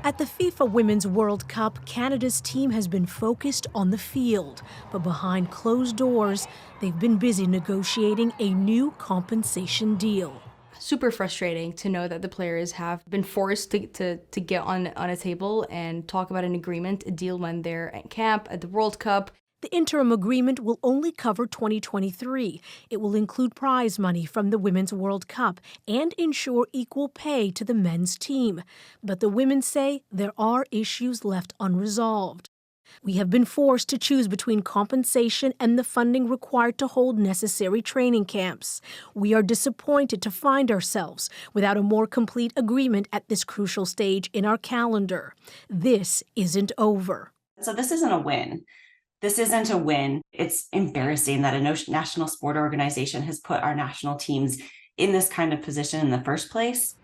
At the FIFA Women's World Cup, Canada's team has been focused on the field. But behind closed doors, they've been busy negotiating a new compensation deal. Super frustrating to know that the players have been forced to get on a table and talk about an agreement, a deal when they're at camp, at the World Cup. The interim agreement will only cover 2023. It will include prize money from the Women's World Cup and ensure equal pay to the men's team. But the women say there are issues left unresolved. We have been forced to choose between compensation and the funding required to hold necessary training camps. We are disappointed to find ourselves without a more complete agreement at this crucial stage in our calendar. This isn't over. So this isn't a win. This isn't a win. It's embarrassing that a national sport organization has put our national teams in this kind of position in the first place.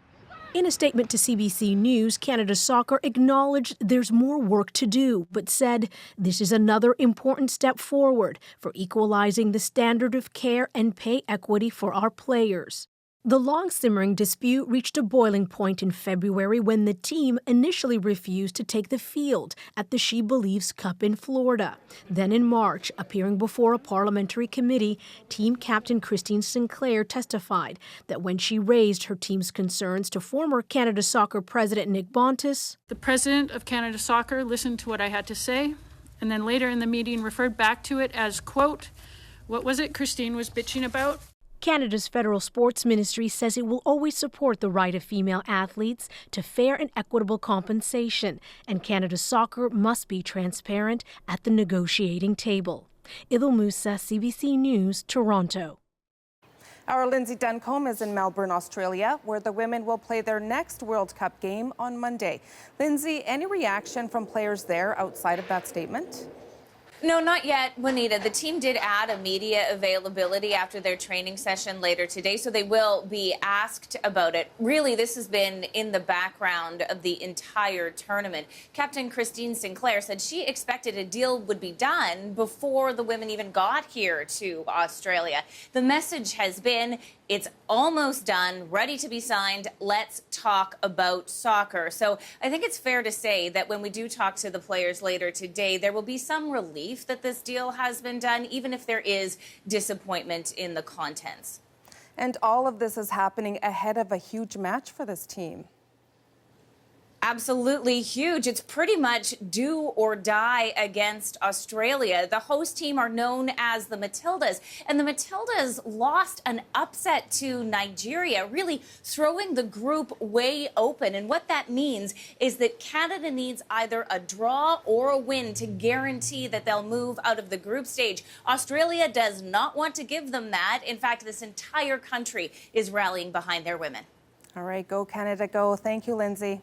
In a statement to CBC News, Canada Soccer acknowledged there's more work to do, but said this is another important step forward for equalizing the standard of care and pay equity for our players. The long-simmering dispute reached a boiling point in February when the team initially refused to take the field at the She Believes Cup in Florida. Then in March, appearing before a parliamentary committee, team captain Christine Sinclair testified that when she raised her team's concerns to former Canada Soccer president Nick Bontis, the president of Canada Soccer listened to what I had to say, and then later in the meeting referred back to it as, quote, what was it Christine was bitching about? Canada's federal sports ministry says it will always support the right of female athletes to fair and equitable compensation, and Canada Soccer must be transparent at the negotiating table. Idil Musa, CBC News, Toronto. Our Lindsay Duncombe is in Melbourne, Australia, where the women will play their next World Cup game on Monday. Lindsay, any reaction from players there outside of that statement? No, not yet, Juanita. The team did add a media availability after their training session later today, so they will be asked about it. Really, this has been in the background of the entire tournament. Captain Christine Sinclair said she expected a deal would be done before the women even got here to Australia. The message has been, it's almost done, ready to be signed. Let's talk about soccer. So I think it's fair to say that when we do talk to the players later today, there will be some relief that this deal has been done, even if there is disappointment in the contents. And all of this is happening ahead of a huge match for this team. Absolutely huge. It's pretty much do or die against Australia. The host team are known as the Matildas, and the Matildas lost an upset to Nigeria, really throwing the group way open. And what that means is that Canada needs either a draw or a win to guarantee that they'll move out of the group stage. Australia does not want to give them that. In fact, this entire country is rallying behind their women. All right, go Canada, go. Thank you, Lindsay.